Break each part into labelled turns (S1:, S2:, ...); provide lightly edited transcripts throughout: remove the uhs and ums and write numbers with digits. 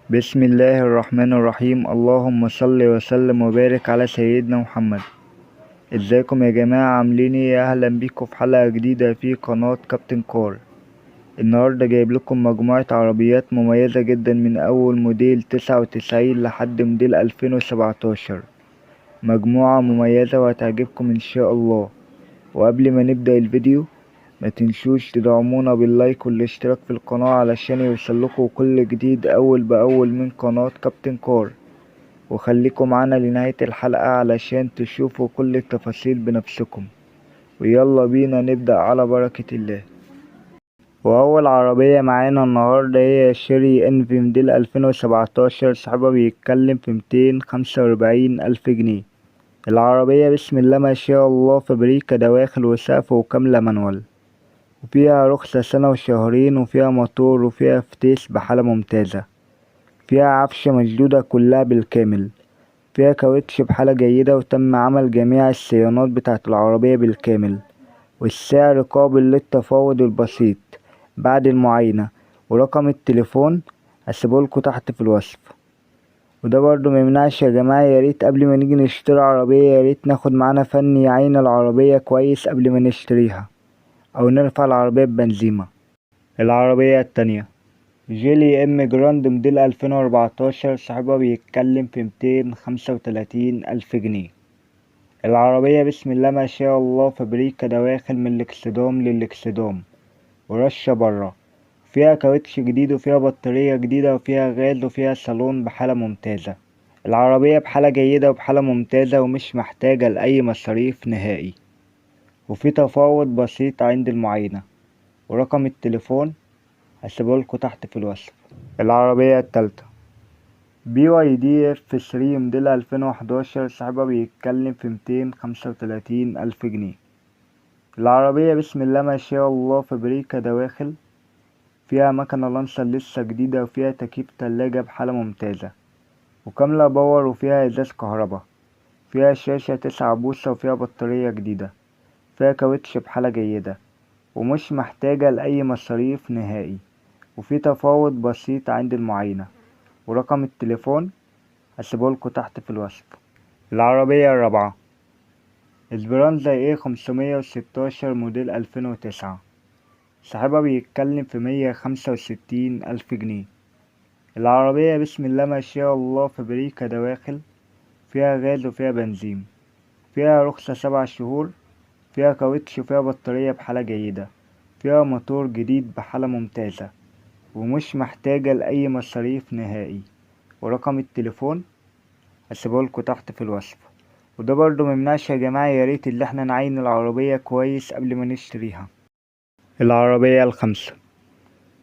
S1: بسم الله الرحمن الرحيم. اللهم صل وسلم وبارك على سيدنا محمد. ازيكم يا جماعة؟ عاملين ايه؟ اهلا بيكم في حلقة جديدة في قناة كابتن كار. النهاردة جايب لكم مجموعة عربيات مميزة جدا من اول موديل 99 لحد موديل 2017. مجموعة مميزة وهتعجبكم ان شاء الله. وقبل ما نبدأ الفيديو ما تنسوش تدعمونا باللايك والاشتراك في القناة علشان يوصلكوا كل جديد اول باول من قناة كابتن كار. وخليكم معانا لنهاية الحلقة علشان تشوفوا كل التفاصيل بنفسكم. ويلا بينا نبدأ على بركة الله. وأول عربية معانا النهاردة هي شيري انفي موديل 2017. صاحبها بيتكلم في 245 ألف جنيه. العربية بسم الله ما شاء الله فابريكا دواخل وسقف وكاملة مانوال، وفيها رخصة سنة وشهرين، وفيها موتور، وفيها فتيس بحالة ممتازة، فيها عفشة مشدودة كلها بالكامل، فيها كاوتش بحالة جيدة، وتم عمل جميع الصيانات بتاعة العربية بالكامل، والسعر قابل للتفاوض البسيط بعد المعاينة. ورقم التليفون هسيبهولكوا تحت في الوصف. وده برضو ميمنعش يا جماعة، ياريت قبل ما نيجي نشتري عربية ياريت ناخد معانا فني يعاين العربية كويس قبل ما نشتريها، أو نرفع العربية ببنزيمة. العربية التانية جيلي ام جراند موديل 2014. صاحبها بيتكلم في 235 ألف جنيه. العربية بسم الله ما شاء الله فابريكا دواخل من الاكسدام للاكسدام ورشة برا، فيها كاوتش جديد، وفيها بطارية جديدة، وفيها غاز، وفيها صالون بحالة ممتازة. العربية بحالة جيدة وبحالة ممتازة ومش محتاجة لأي مصاريف نهائي، وفي تفاوض بسيط عند المعاينة. ورقم التليفون هسيبهولكوا تحت في الوصف. العربية التالتة بي واي دي اف 3 موديل 2011. صاحبها بيتكلم في 235 ألف جنيه. العربية بسم الله ما شاء الله فابريكا دواخل، فيها مكنة لانسر لسه جديدة، وفيها تكييف تلاجة بحالة ممتازة وكاملة باور، وفيها ازاز كهربا، فيها شاشة 9 بوصة، وفيها بطارية جديدة، فيها كاوتش بحالة جيدة، ومش محتاجة لأي مصاريف نهائي، وفي تفاوض بسيط عند المعاينة. ورقم التليفون هسيبهولكوا تحت في الوصف. العربية الرابعة اسبرانزا ايه 516 موديل 2009. صاحبها بيتكلم في 165 ألف جنيه. العربية بسم الله ما شاء الله فابريكا دواخل، فيها غاز وفيها بنزين، فيها رخصة 7 شهور، فيها كاوتش، وفيها بطارية بحالة جيدة، فيها موتور جديد بحالة ممتازة، ومش محتاجة لأي مصاريف نهائي. ورقم التليفون هسيبهولكوا تحت في الوصف. وده برضو ممنعش يا جماعة، ياريت اللي احنا نعاين العربية كويس قبل ما نشتريها. العربية الخامسة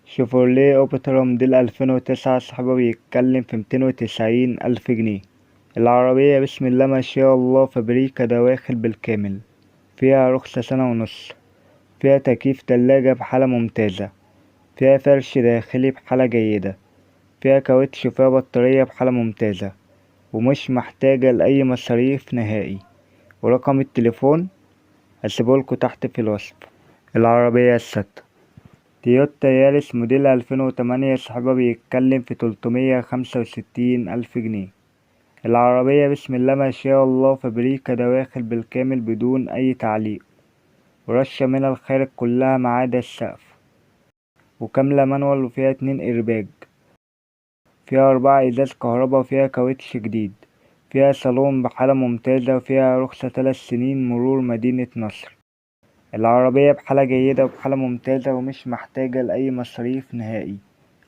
S1: شيفروليه اوبترا موديل 2009. صاحبها بيتكلم في 290 ألف جنيه. العربية بسم الله ما شاء الله فابريكا دواخل بالكامل، فيها رخصة سنة ونص، فيها تكييف تلاجة بحالة ممتازة، فيها فرش داخلي بحالة جيدة، فيها كاوتش، وفيها بطارية بحالة ممتازة، ومش محتاجة لأي مصاريف نهائي. ورقم التليفون هسيبهولكوا تحت في الوصف. العربية الستة تويوتا ياريس موديل 2008. صاحبها بيتكلم في 365 ألف جنيه. العربية بسم الله ما شاء الله فابريكا دواخل بالكامل بدون أي تعليق، ورشة من الخارج كلها ما عدا السقف، وكاملة مانوال، وفيها 2 إيرباج، فيها 4 إزاز كهربا، وفيها كاوتش جديد، فيها صالون بحالة ممتازة، وفيها رخصة 3 سنين مرور مدينة نصر. العربية بحالة جيدة وبحالة ممتازة ومش محتاجة لأي مصاريف نهائي.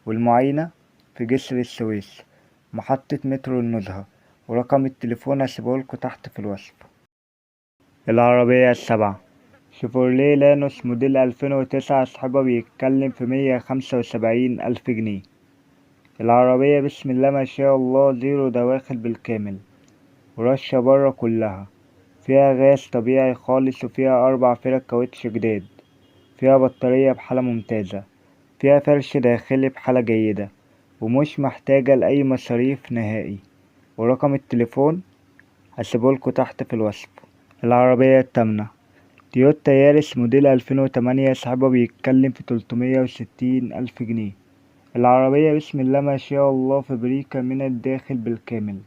S1: والمعاينة في جسر السويس، محطة مترو النزهة. ورقم التليفون هسيبهولكوا تحت في الوصف. العربية السابعة شيفروليه لانوس موديل 2009. صاحبها بيتكلم في 175 ألف جنيه. العربية بسم الله ما شاء الله زيرو دواخل بالكامل، ورشة برا كلها، فيها غاز طبيعي خالص، وفيها 4 فرق كاوتش جداد، فيها بطارية بحالة ممتازة، فيها فرش داخلي بحالة جيدة، ومش محتاجة لأي مصاريف نهائي. ورقم التليفون هسيبهولكوا تحت في الوصف. العربية التامنة تويوتا ياريس موديل 2008. صاحبها بيتكلم في 360 ألف جنيه. العربية بسم الله ما شاء الله فابريكا من الداخل بالكامل،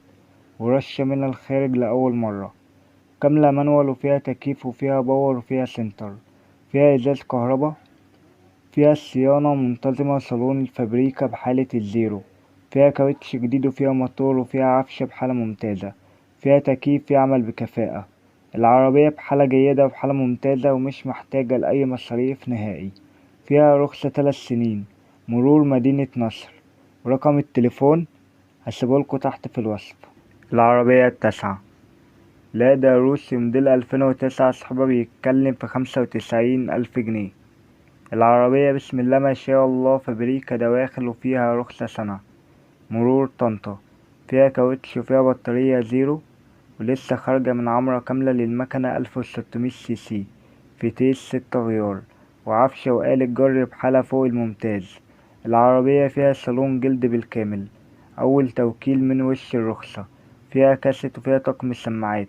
S1: ورشة من الخارج لأول مرة، كاملة مانوال وفيها تكييف وفيها باور وفيها سنتر، فيها إزاز كهربا، فيها الصيانة منتظمة، صالون الفابريكا بحالة الزيرو، فيها كاوتش جديد وفيها موتور وفيها عفشة بحالة ممتازة، فيها تكييف يعمل بكفاءة. العربية بحالة جيدة وبحالة ممتازة ومش محتاجة لأي مصاريف نهائي. فيها رخصة 3 سنين، مرور مدينة نصر. ورقم التليفون هسيبهولكوا تحت في الوصف. العربية التاسعة لادا روسي موديل 2009، صاحبها بيتكلم في 95,000 جنيه. العربية بسم الله ما شاء الله فابريكا دواخل وفيها رخصة سنة، مرور طنطا، فيها كاوتش وفيها بطارية زيرو، ولسه خارجة من عمرة كاملة للمكنة 1600 cc، فتيس 6 غيار، وعفشة وآلة جر بحالة فوق الممتاز. العربية فيها صالون جلد بالكامل، أول توكيل من وش الرخصة، فيها كاسيت وفيها طقم سماعات.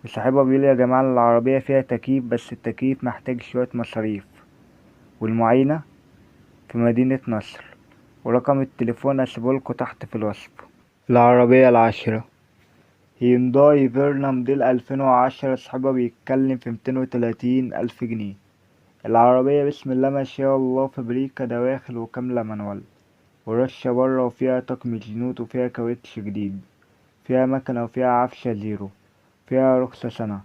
S1: وصاحبها بيقول يا جماعة العربية فيها تكييف، بس التكييف محتاج شوية مصاريف. والمعاينة في مدينة نصر. ورقم التليفون هسيبهولكوا تحت في الوصف. العربية العاشرة هيونداي فيرنا موديل 2010، صاحبها بيتكلم في 230,000 جنيه. العربية بسم الله ما شاء الله فابريكا دواخل وكاملة مانوال، ورشة برا وفيها طقم جنود وفيها كاوتش جديد، فيها مكنة وفيها عفشة زيرو، فيها رخصة سنة.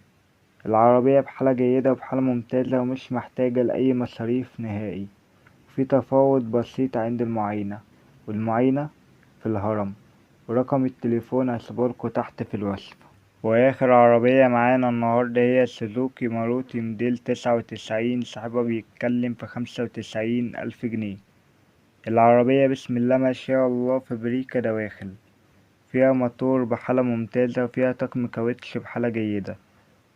S1: العربية بحالة جيدة وبحالة ممتازة ومش محتاجة لأي مصاريف نهائي. في تفاوض بسيط عند المعاينة، والمعاينة في الهرم. ورقم التليفون هسيبهولكوا تحت في الوصف. وآخر عربية معانا النهاردة هي سوزوكي ماروتي موديل 99، صاحبها بيتكلم في 95,000 جنيه. العربية بسم الله ما شاء الله فابريكا دواخل، فيها موتور بحالة ممتازة وفيها طقم كاوتش بحالة جيدة،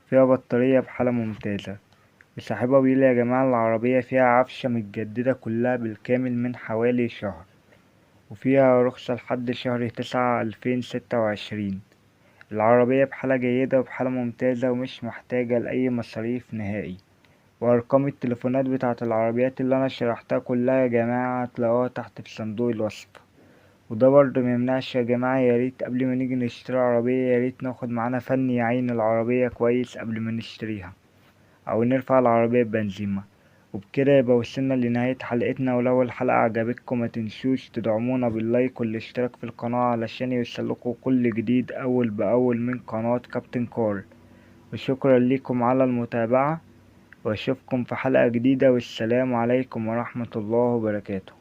S1: فيها بطارية بحالة ممتازة. وصاحبها بيقول يا جماعة العربية فيها عفشة متجددة كلها بالكامل من حوالي شهر، وفيها رخصة لحد شهر 9 2026. العربية بحالة جيدة وبحالة ممتازة ومش محتاجة لأي مصاريف نهائي. وأرقام التليفونات بتاعة العربيات اللي أنا شرحتها كلها يا جماعة هتلاقوها تحت في صندوق الوصف. وده برضه ميمنعش يا جماعة، ياريت قبل ما نيجي نشتري عربية ياريت ناخد معانا فني يعين العربية كويس قبل ما نشتريها، أو نرفع العربية ببنزيمة. وبكده يبقى وصلنا لنهاية حلقتنا، ولو الحلقة عجبتكم متنسوش تدعمونا باللايك والاشتراك في القناة علشان يوصلكوا كل جديد أول بأول من قناة كابتن كار. وشكرا لكم على المتابعة، واشوفكم في حلقة جديدة، والسلام عليكم ورحمة الله وبركاته.